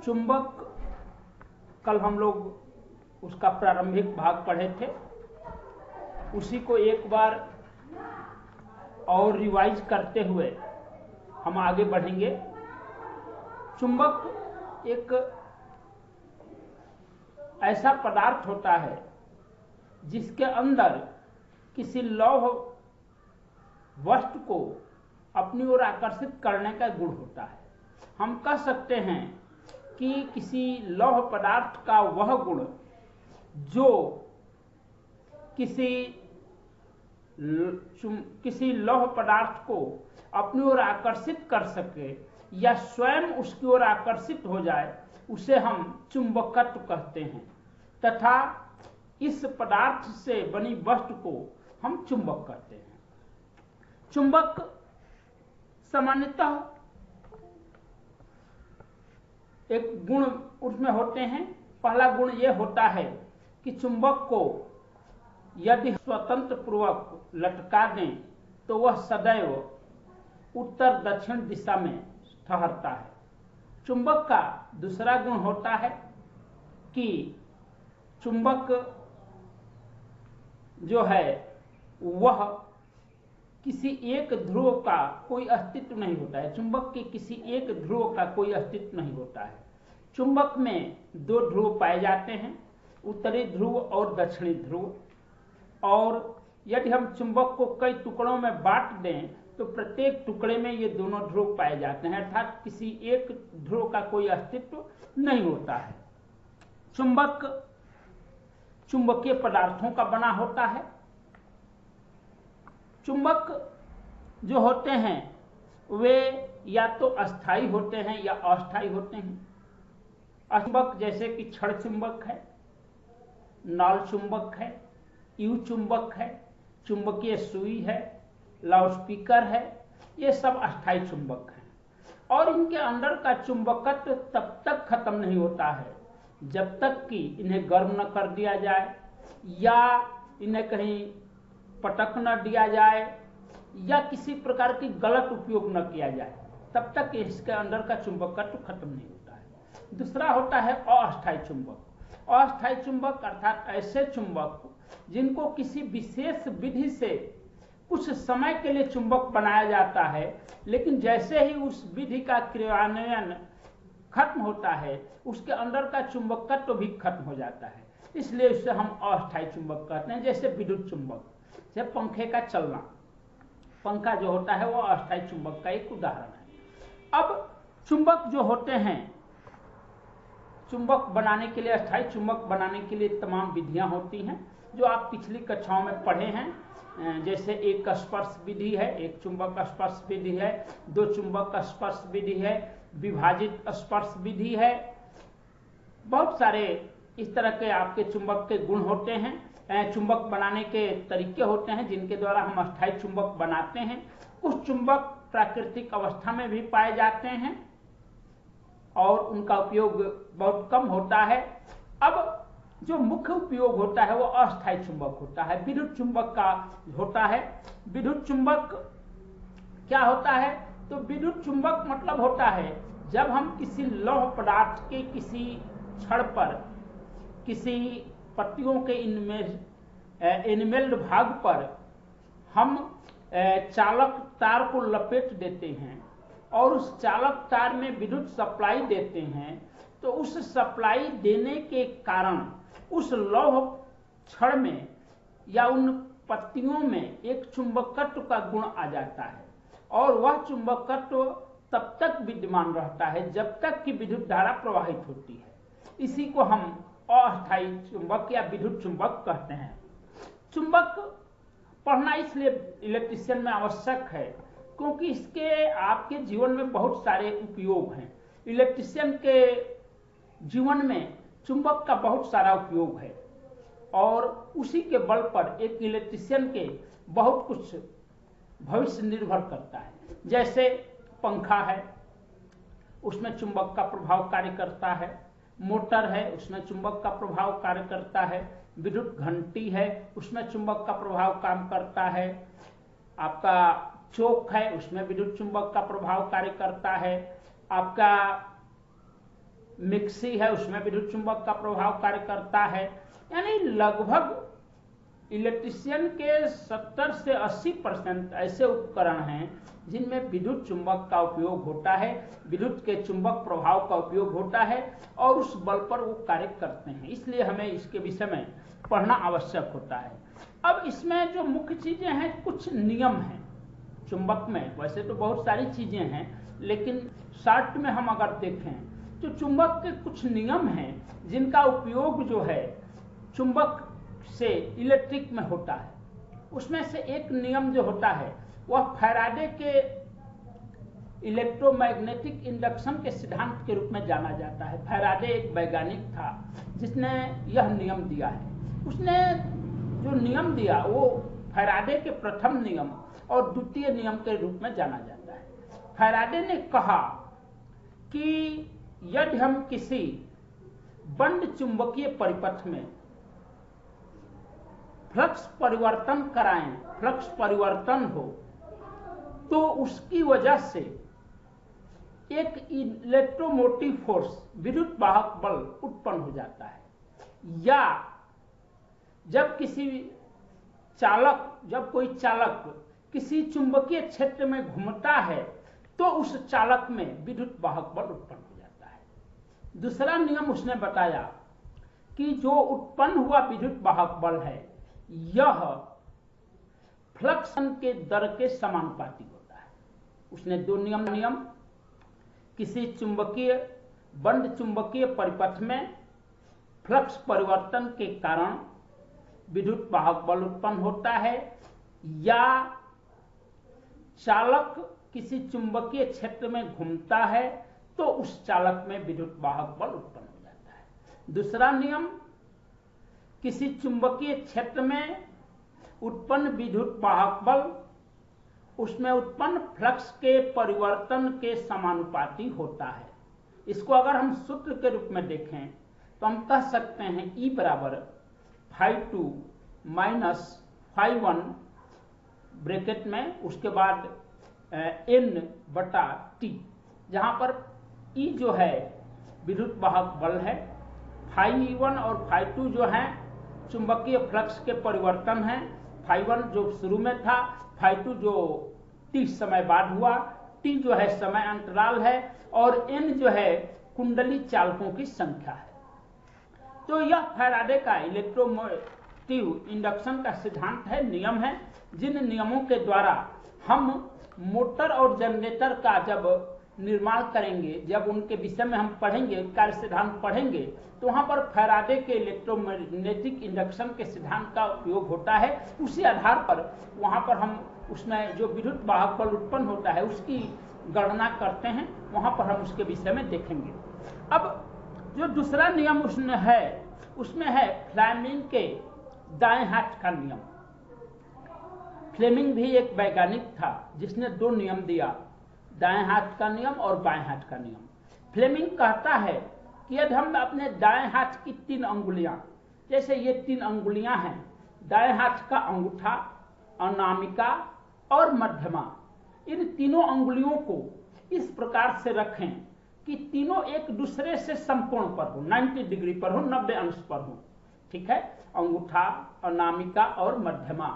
चुंबक कल हम लोग उसका प्रारंभिक भाग पढ़े थे, उसी को एक बार और रिवाइज करते हुए हम आगे बढ़ेंगे। चुंबक एक ऐसा पदार्थ होता है जिसके अंदर किसी लौह वस्तु को अपनी ओर आकर्षित करने का गुण होता है। हम कह सकते हैं कि किसी लौह पदार्थ का वह गुण जो किसी लौह पदार्थ को अपनी ओर आकर्षित कर सके या स्वयं उसकी ओर आकर्षित हो जाए, उसे हम चुंबकत्व कहते हैं तथा इस पदार्थ से बनी वस्तु को हम चुंबक कहते हैं। चुंबक सामान्यतः एक गुण उसमें होते हैं। पहला गुण यह होता है कि चुंबक को यदि स्वतंत्र पूर्वक लटका दें तो वह सदैव उत्तर दक्षिण दिशा में ठहरता है। चुंबक का दूसरा गुण होता है कि चुंबक जो है वह किसी एक ध्रुव का कोई अस्तित्व नहीं होता है। चुंबक के किसी एक ध्रुव का कोई अस्तित्व नहीं होता है। चुंबक में दो ध्रुव पाए जाते हैं, उत्तरी ध्रुव और दक्षिणी ध्रुव। और यदि हम चुंबक को कई टुकड़ों में बांट दें तो प्रत्येक टुकड़े में ये दोनों ध्रुव पाए जाते हैं, अर्थात किसी एक ध्रुव का कोई अस्तित्व नहीं होता है। चुंबक चुंबकीय पदार्थों का बना होता है। चुंबक जो होते हैं वे या तो अस्थाई होते हैं या अस्थाई होते हैं। चुंबक जैसे कि छड़ चुंबक है, नाल चुंबक है, यू चुंबक है, चुंबकीय सुई है, लाउडस्पीकर है, ये सब अस्थाई चुंबक हैं। और इनके अंदर का चुंबकत्व तब तक खत्म नहीं होता है जब तक कि इन्हें गर्म न कर दिया जाए या इन्हें कहीं पटक न दिया जाए या किसी प्रकार की गलत उपयोग न किया जाए, तब तक इसके अंदर का चुंबकत्व खत्म नहीं होता है। दूसरा होता है अस्थाई चुंबक। अस्थाई चुंबक अर्थात ऐसे चुंबक जिनको किसी विशेष विधि से कुछ समय के लिए चुंबक बनाया जाता है, लेकिन जैसे ही उस विधि का क्रियान्वयन खत्म होता है उसके अंदर का चुंबकत्व भी खत्म हो जाता है, इसलिए उसे हम अस्थाई चुंबक कहते हैं। जैसे विद्युत चुंबक, जैसे पंखे का चलना, पंखा जो होता है वो अस्थाई चुंबक का एक उदाहरण है। अब चुंबक जो होते हैं, चुंबक बनाने के लिए, अस्थाई चुंबक बनाने के लिए तमाम विधियां होती हैं जो आप पिछली कक्षाओं में पढ़े हैं। जैसे एक स्पर्श विधि है, एक चुंबक स्पर्श विधि है, दो चुंबक स्पर्श विधि है, विभाजित स्पर्श विधि है। बहुत सारे इस तरह के आपके चुंबक के गुण होते हैं, चुंबक बनाने के तरीके होते हैं जिनके द्वारा हम अस्थाई चुंबक बनाते हैं। कुछ चुंबक प्राकृतिक अवस्था में भी पाए जाते हैं और उनका उपयोग बहुत कम होता है। अब जो मुख्य उपयोग होता है वो अस्थाई चुंबक होता है, विद्युत चुंबक का होता है। विद्युत चुंबक क्या होता है? तो विद्युत चुंबक मतलब होता है जब हम किसी लौह पदार्थ के किसी छड़ पर, किसी पत्तियों के इनमेल्ड भाग पर हम चालक तार को लपेट देते हैं और उस चालक तार में विद्युत सप्लाई देते हैं, तो उस सप्लाई देने के कारण उस लौह छड़ में या उन पत्तियों में एक चुंबकत्व का गुण आ जाता है और वह चुंबकत्व तब तक विद्यमान रहता है जब तक कि विद्युत धारा प्रवाहित होती है। इसी को हम अस्थाई चुंबक या विद्युत चुंबक कहते हैं। चुंबक पढ़ना इसलिए इलेक्ट्रिशियन में आवश्यक है क्योंकि इसके आपके जीवन में बहुत सारे उपयोग हैं। इलेक्ट्रिशियन के जीवन में चुंबक का बहुत सारा उपयोग है और उसी के बल पर एक इलेक्ट्रिशियन के बहुत कुछ भविष्य निर्भर करता है। जैसे पंखा है, उसमें चुंबक का प्रभाव कार्य करता है। मोटर है, उसमें चुंबक का प्रभाव कार्य करता है। विद्युत घंटी है, उसमें चुंबक का प्रभाव काम करता है। आपका चोक है, उसमें विद्युत चुंबक का प्रभाव कार्य करता है। आपका मिक्सी है उसमें विद्युत चुंबक का प्रभाव कार्य करता है। यानी लगभग इलेक्ट्रिशियन के 70 से 80% ऐसे उपकरण हैं जिनमें विद्युत चुंबक का उपयोग होता है, विद्युत के चुंबक प्रभाव का उपयोग होता है और उस बल पर वो कार्य करते हैं। इसलिए हमें इसके विषय में पढ़ना आवश्यक होता है। अब इसमें जो मुख्य चीजें हैं, कुछ नियम हैं चुंबक में। वैसे तो बहुत सारी चीजें हैं, लेकिन शॉर्ट में हम अगर देखें तो चुंबक के कुछ नियम हैं जिनका उपयोग जो है चुंबक से इलेक्ट्रिक में होता है। उसमें से एक नियम जो होता है वह फैराडे के इलेक्ट्रोमैग्नेटिक इंडक्शन के सिद्धांत के रूप में जाना जाता है। फैराडे एक वैज्ञानिक था जिसने यह नियम दिया है। उसने जो नियम दिया वो फैराडे के प्रथम नियम और द्वितीय नियम के रूप में जाना जाता है। फैराडे ने कहा कि यदि हम किसी बंद चुंबकीय परिपथ में फ्लक्स परिवर्तन कराएं, फ्लक्स परिवर्तन हो, तो उसकी वजह से एक इलेक्ट्रोमोटिव फोर्स, विद्युत वाहक बल उत्पन्न हो जाता है। या जब कोई चालक किसी चुंबकीय क्षेत्र में घूमता है तो उस चालक में विद्युत वाहक बल उत्पन्न हो जाता है। दूसरा नियम उसने बताया कि जो उत्पन्न हुआ विद्युत वाहक बल है यह फ्लक्स के दर के समानुपाती होता है। उसने दो नियम किसी बंद चुंबकीय परिपथ में फ्लक्स परिवर्तन के कारण विद्युत वाहक बल उत्पन्न होता है, या चालक किसी चुंबकीय क्षेत्र में घूमता है तो उस चालक में विद्युत वाहक बल उत्पन्न हो जाता है। दूसरा नियम, किसी चुंबकीय क्षेत्र में उत्पन्न विद्युत वाहक बल उसमें उत्पन्न फ्लक्स के परिवर्तन के समानुपाती होता है। इसको अगर हम सूत्र के रूप में देखें तो हम कह सकते हैं E बराबर φ2 माइनस φ1 ब्रैकेट में उसके बाद n बटा t, जहां पर E जो है विद्युत वाहक बल है, φ1 और φ2 जो है चुंबकीय फ्लक्स के परिवर्तन है। φ1 जो शुरू में था, φ2 जो t समय बाद हुआ, t जो है समय अंतराल है और n जो है कुंडली चालकों की संख्या है। तो यह फैराडे का इलेक्ट्रोमोटिव इंडक्शन का सिद्धांत है, नियम है, जिन नियमों के द्वारा हम मोटर और जनरेटर का जब निर्माण करेंगे, जब उनके विषय में हम पढ़ेंगे, कार्य सिद्धांत पढ़ेंगे, तो वहां पर फैराडे के इलेक्ट्रोमैग्नेटिक इंडक्शन के सिद्धांत का उपयोग होता है। उसी आधार पर वहां पर हम उसमें जो विद्युत वाहक बल उत्पन्न होता है उसकी गणना करते हैं, वहां पर हम उसके विषय में देखेंगे। अब जो दूसरा नियम उसमें है फ्लेमिंग के दाएं हाथ का नियम। फ्लेमिंग भी एक वैज्ञानिक था जिसने दो नियम दिया, दाएं हाथ का नियम और बाएं हाथ का नियम। फ्लेमिंग कहता है कि यदि हम अपने दाएं हाथ की 3 अंगुलियां, जैसे ये 3 अंगुलियां हैं, दाएं हाथ का अंगूठा, अनामिका और मध्यमा, इन तीनों अंगुलियों को इस प्रकार से रखें कि तीनों एक दूसरे से समकोण पर हो, 90 डिग्री पर हो, 90 अंश पर हो। ठीक है, अंगूठा, अनामिका और मध्यमा,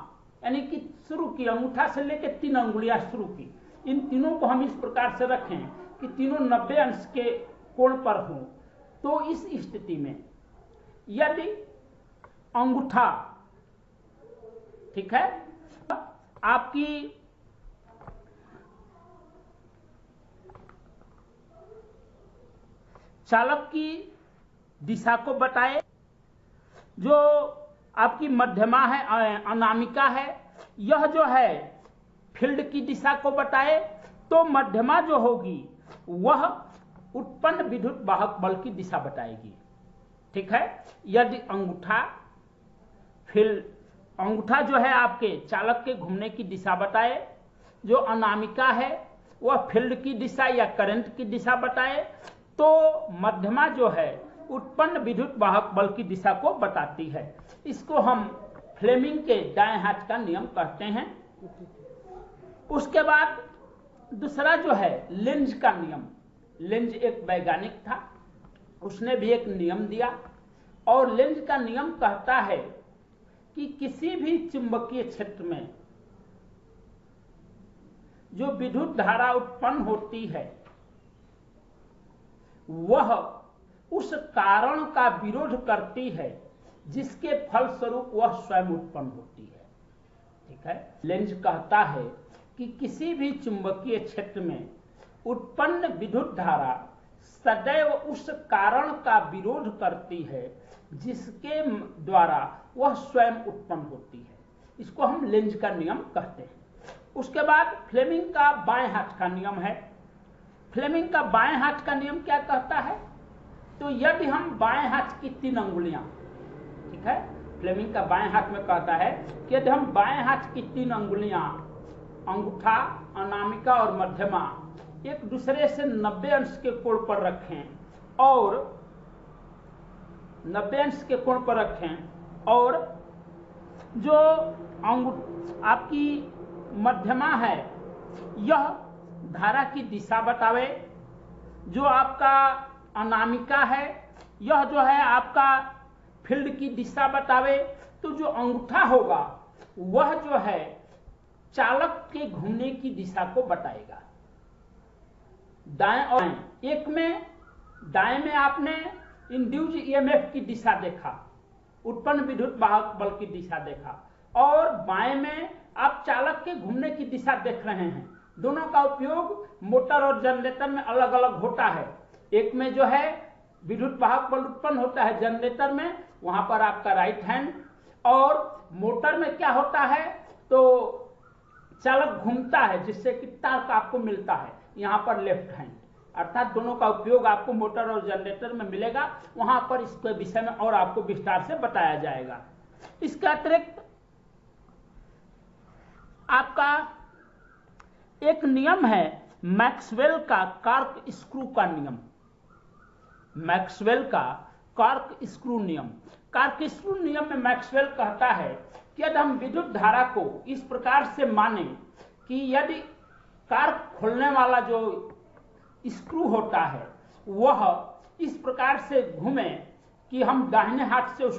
यानी कि शुरू की अंगूठा से लेकर 3 अंगुलियां शुरू की, इन तीनों को हम इस प्रकार से रखें कि तीनों 90 अंश के कोण पर हो। तो इस स्थिति में यदि अंगूठा, ठीक है, आपकी चालक की दिशा को बताए, जो आपकी मध्यमा है, अनामिका है, यह जो है फील्ड की दिशा को बताए, तो मध्यमा जो होगी वह उत्पन्न विद्युत वाहक बल की दिशा बताएगी। ठीक है, यदि अंगूठा जो है आपके चालक के घूमने की दिशा बताए, जो अनामिका है वह फील्ड की दिशा या करंट की दिशा बताए, तो मध्यमा जो है उत्पन्न विद्युत वाहक बल की दिशा को बताती है। इसको हम फ्लेमिंग के दाएं हाथ का नियम कहते हैं। उसके बाद दूसरा जो है लेंज का नियम। लेंज एक वैज्ञानिक था उसने भी एक नियम दिया और लेंज का नियम कहता है कि किसी भी चुंबकीय क्षेत्र में जो विद्युत धारा उत्पन्न होती है वह उस कारण का विरोध करती है जिसके फलस्वरूप वह स्वयं उत्पन्न होती है। ठीक है, लेंज कहता है कि किसी भी चुंबकीय क्षेत्र में उत्पन्न विद्युत धारा सदैव उस कारण का विरोध करती है जिसके द्वारा वह स्वयं उत्पन्न होती है। इसको हम लेंज का नियम कहते हैं। उसके बाद फ्लेमिंग का बाएं हाथ का नियम है। फ्लेमिंग का बाएं हाथ का नियम क्या कहता है? तो यदि हम बाएं हाथ की 3 अंगुलियां, ठीक है, फ्लेमिंग का बाएं हाथ में कहता है कि यदि हम बाएं हाथ की 3 अंगुलियां, अंगूठा, अनामिका और मध्यमा, एक दूसरे से 90 अंश के कोण पर रखें और 90 अंश के कोण पर रखें और जो आपकी मध्यमा है यह धारा की दिशा बतावे, जो आपका अनामिका है यह जो है आपका फील्ड की दिशा बतावे, तो जो अंगूठा होगा वह जो है चालक के घूमने की दिशा को बताएगा। दाएं और एक में दाएं में आपने इंड्यूस्ड ईएमएफ की दिशा देखा, उत्पन्न विद्युत वाहक बल की दिशा देखा, और बाएं में आप चालक के घूमने की दिशा देख रहे हैं। दोनों का उपयोग मोटर और जनरेटर में अलग अलग होता है। एक में जो है विद्युत वाहक बल उत्पन्न होता है जनरेटर में, वहां पर आपका राइट हैंड, और मोटर में क्या होता है तो चालक घूमता है जिससे कि टार्क आपको मिलता है, यहाँ पर लेफ्ट हैंड। अर्थात दोनों का उपयोग आपको मोटर और जनरेटर में मिलेगा। वहां पर इसके विषय में और आपको विस्तार से बताया जाएगा। इसके अतिरिक्त आपका एक नियम है मैक्सवेल का कॉर्क स्क्रू का नियम। मैक्सवेल का कॉर्क स्क्रू नियम। कॉर्क स्क्रू नियम में मैक्सवेल कहता है कि यदि हम विद्युत धारा को इस प्रकार से माने कि यदि कॉर्क खोलने वाला जो स्क्रू होता है वह इस प्रकार से घूमे कि हम दाहिने हाथ से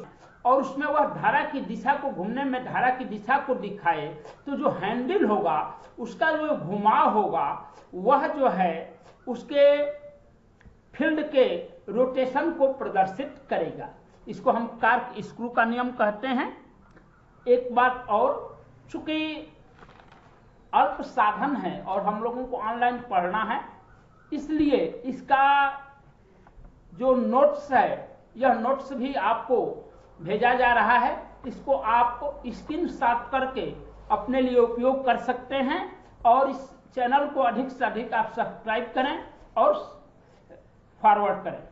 और उसमें वह धारा की दिशा को घूमने में धारा की दिशा को दिखाए, तो जो हैंडल होगा उसका जो घुमाव होगा वह जो है उसके फील्ड के रोटेशन को प्रदर्शित करेगा। इसको हम कॉर्क स्क्रू का नियम कहते हैं। एक बात और, चूंकि अल्प साधन है और हम लोगों को ऑनलाइन पढ़ना है, इसलिए इसका जो नोट्स है यह नोट्स भी आपको भेजा जा रहा है। इसको आप स्क्रीनशॉट करके अपने लिए उपयोग कर सकते हैं और इस चैनल को अधिक से अधिक आप सब्सक्राइब करें और फॉरवर्ड करें।